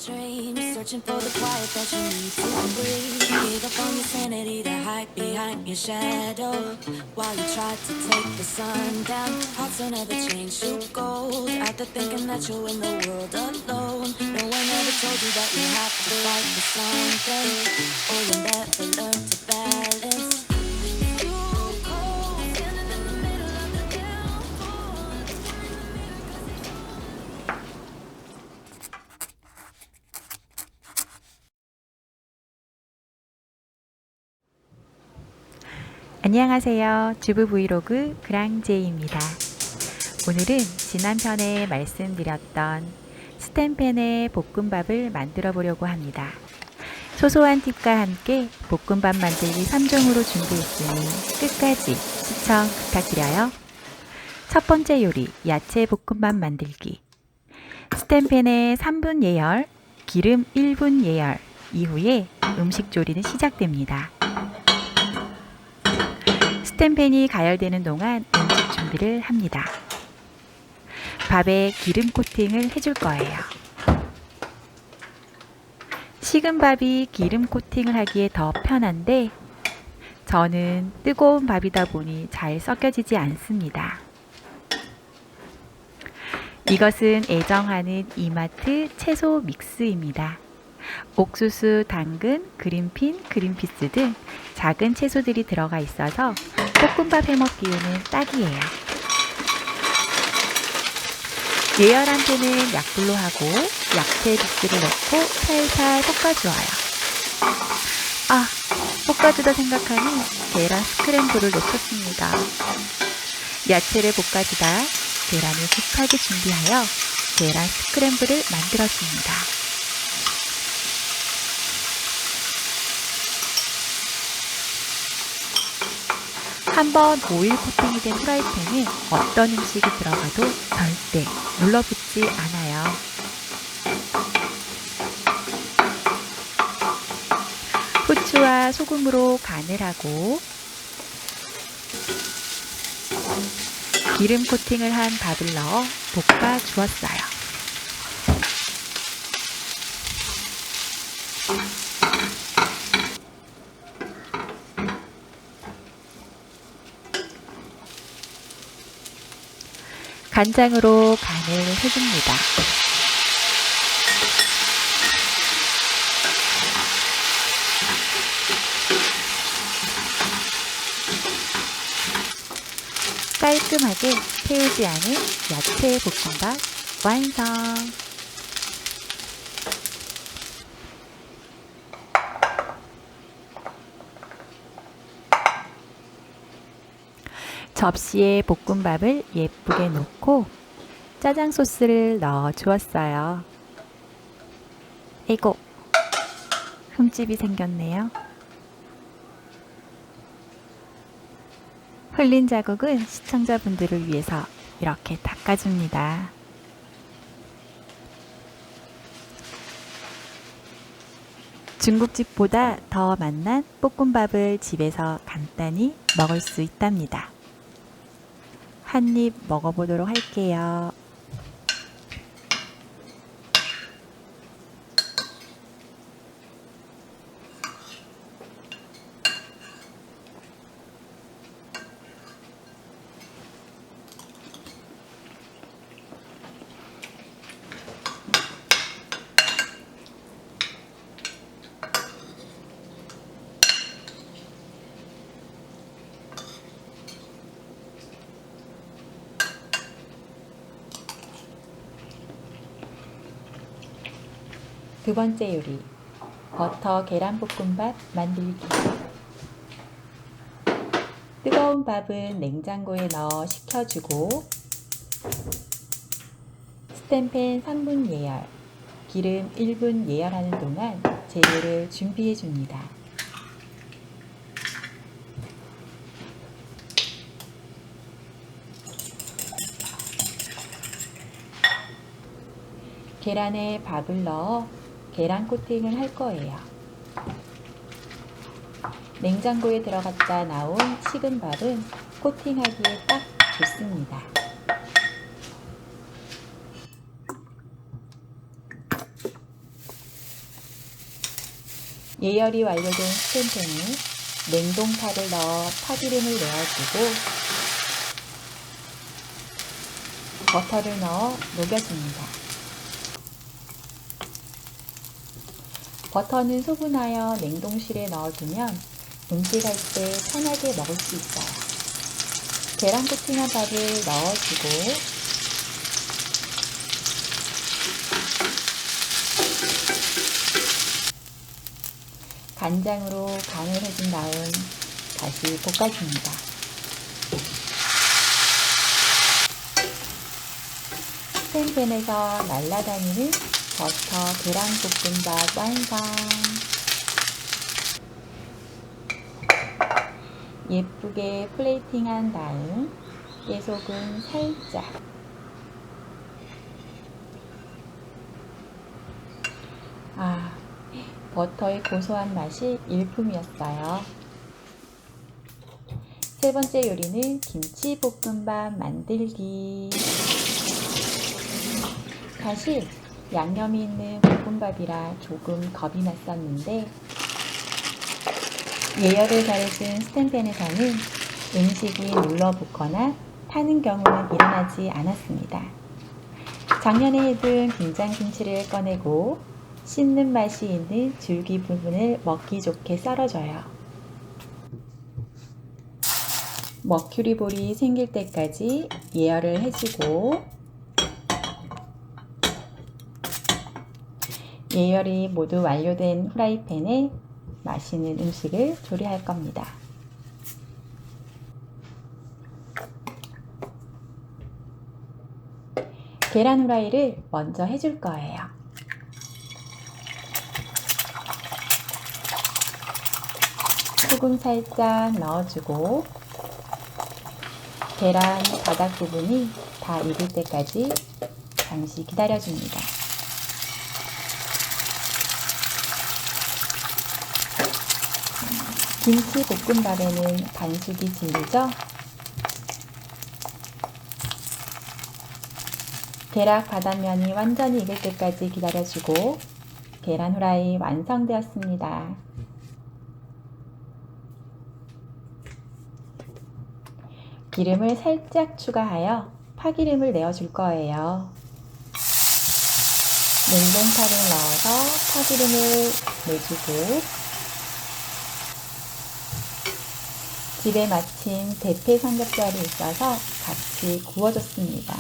dreams, searching for the quiet that you need to breathe. Gave up on your sanity to hide behind your shadow while you tried to take the sun down. Hearts don't ever change to gold. Out there thinking that you're in the world alone. No one ever told you that you have to fight for something, or you'll never learn to balance. You cold, standing in the middle of the downfall. 안녕하세요. 주부 브이로그 그랑제이입니다. 오늘은 지난 편에 말씀드렸던 스텐펜의 볶음밥을 만들어 보려고 합니다. 소소한 팁과 함께 볶음밥 만들기 3종으로 준비했으니 끝까지 시청 부탁드려요. 첫 번째 요리, 야채 볶음밥 만들기. 스텐펜의 3분 예열, 기름 1분 예열 이후에 음식 조리는 시작됩니다. 스텐펜이 가열되는 동안 음식 준비를 합니다. 밥에 기름 코팅을 해줄 거예요. 식은 밥이 기름 코팅을 하기에 더 편한데 저는 뜨거운 밥이다 보니 잘 섞여지지 않습니다. 이것은 애정하는 이마트 채소 믹스입니다. 옥수수, 당근, 그린핀, 그린피스 등 작은 채소들이 들어가 있어서 볶음밥 해먹기에는 딱이에요. 예열한 팬은 약불로 하고 야채 믹스를 넣고 살살 볶아주어요. 볶아주다 생각하니 계란 스크램블을 놓쳤습니다. 야채를 볶아주다 계란을 급하게 준비하여 계란 스크램블을 만들어줍니다. 한번 오일 코팅이 된 프라이팬에 어떤 음식이 들어가도 절대 눌러붙지 않아요. 후추와 소금으로 간을 하고 기름 코팅을 한 밥을 넣어 볶아 주었어요. 간장으로 간을 해줍니다. 깔끔하게 태우지 않은 야채 볶음밥 완성! 접시에 볶음밥을 예쁘게 놓고 짜장 소스를 넣어 주었어요. 에고, 흠집이 생겼네요. 흘린 자국은 시청자분들을 위해서 이렇게 닦아줍니다. 중국집보다 더 맛난 볶음밥을 집에서 간단히 먹을 수 있답니다. 한 입 먹어보도록 할게요. 두 번째 요리, 버터 계란볶음밥 만들기. 뜨거운 밥은 냉장고에 넣어 식혀주고 스텐펜 3분 예열, 기름 1분 예열하는 동안 재료를 준비해 줍니다. 계란에 밥을 넣어 계란 코팅을 할 거예요. 냉장고에 들어갔다 나온 식은 밥은 코팅하기에 딱 좋습니다. 예열이 완료된 스텐팬에 냉동파를 넣어 파기름을 내어주고 버터를 넣어 녹여줍니다. 버터는 소분하여 냉동실에 넣어두면 음식할 때 편하게 먹을 수 있어요. 계란 코팅한 밥을 넣어주고 간장으로 간을 해준 다음 다시 볶아줍니다. 스텐팬에서 날아다니는 버터 계란볶음밥 완성! 예쁘게 플레이팅한 다음 깨소금 살짝, 버터의 고소한 맛이 일품이었어요. 세 번째 요리는 김치볶음밥 만들기. 사실 양념이 있는 볶음밥이라 조금 겁이 났었는데 예열을 잘해준 스텐팬에서는 음식이 눌러붙거나 타는 경우는 일어나지 않았습니다. 작년에 해둔 김장김치를 꺼내고 씹는 맛이 있는 줄기 부분을 먹기 좋게 썰어줘요. 머큐리볼이 생길 때까지 예열을 해주고 예열이 모두 완료된 후라이팬에 맛있는 음식을 조리할 겁니다. 계란 후라이를 먼저 해줄 거예요. 소금 살짝 넣어주고 계란 바닥 부분이 다 익을 때까지 잠시 기다려줍니다. 김치 볶음밥에는 반숙이 진리죠? 계란 바닥면이 완전히 익을 때까지 기다려주고 계란 후라이 완성되었습니다. 기름을 살짝 추가하여 파기름을 내어줄 거예요. 냉동파를 넣어서 파기름을 내주고 집에 마침 대패 삼겹살이 있어서 같이 구워줬습니다.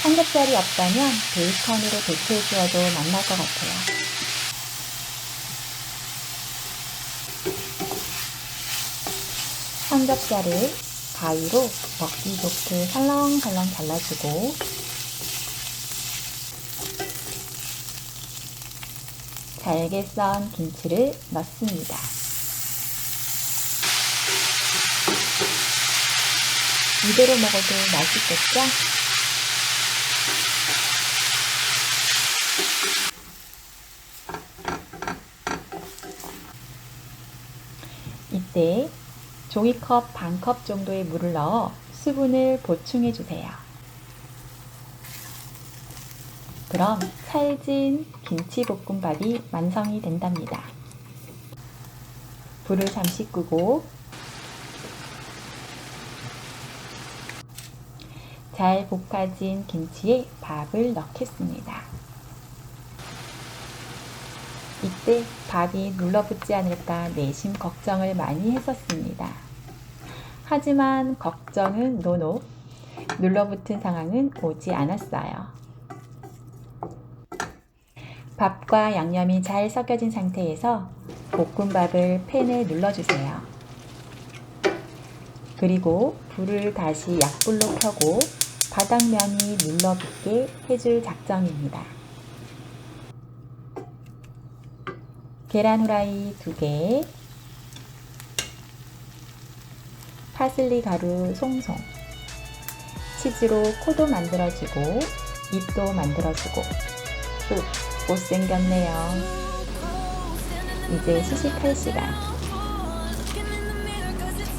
삼겹살이 없다면 베이컨으로 대패 주어도 맛날 것 같아요. 삼겹살을 가위로 먹기 좋게 살렁살렁 잘라주고 잘게 썬 김치를 넣습니다. 이대로 먹어도 맛있겠죠? 이때 종이컵 반컵 정도의 물을 넣어 수분을 보충해 주세요. 그럼 찰진 김치볶음밥이 완성이 된답니다. 불을 잠시 끄고 잘 볶아진 김치에 밥을 넣겠습니다. 이때 밥이 눌러붙지 않을까 내심 걱정을 많이 했었습니다. 하지만 걱정은 노노, 눌러붙은 상황은 오지 않았어요. 밥과 양념이 잘 섞여진 상태에서 볶음밥을 팬에 눌러주세요. 그리고 불을 다시 약불로 켜고 바닥면이 눌러붙게 해줄 작정입니다. 계란 후라이 2개, 파슬리 가루 송송, 치즈로 코도 만들어주고 입도 만들어주고 못생겼네요. 이제 시식할 시간.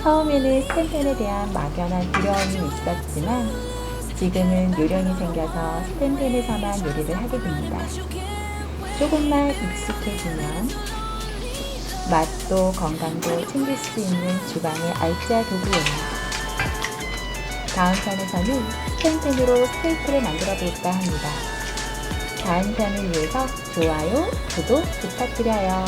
처음에는 스텐팬에 대한 막연한 두려움이 있었지만 지금은 요령이 생겨서 스텐팬에서만 요리를 하게 됩니다. 조금만 익숙해지면 맛도 건강도 챙길 수 있는 주방의 알짜 도구예요. 다음 편에서는 스텐팬으로 스테이크를 만들어 볼까 합니다. 다음 편을 위해서 좋아요, 구독 부탁드려요.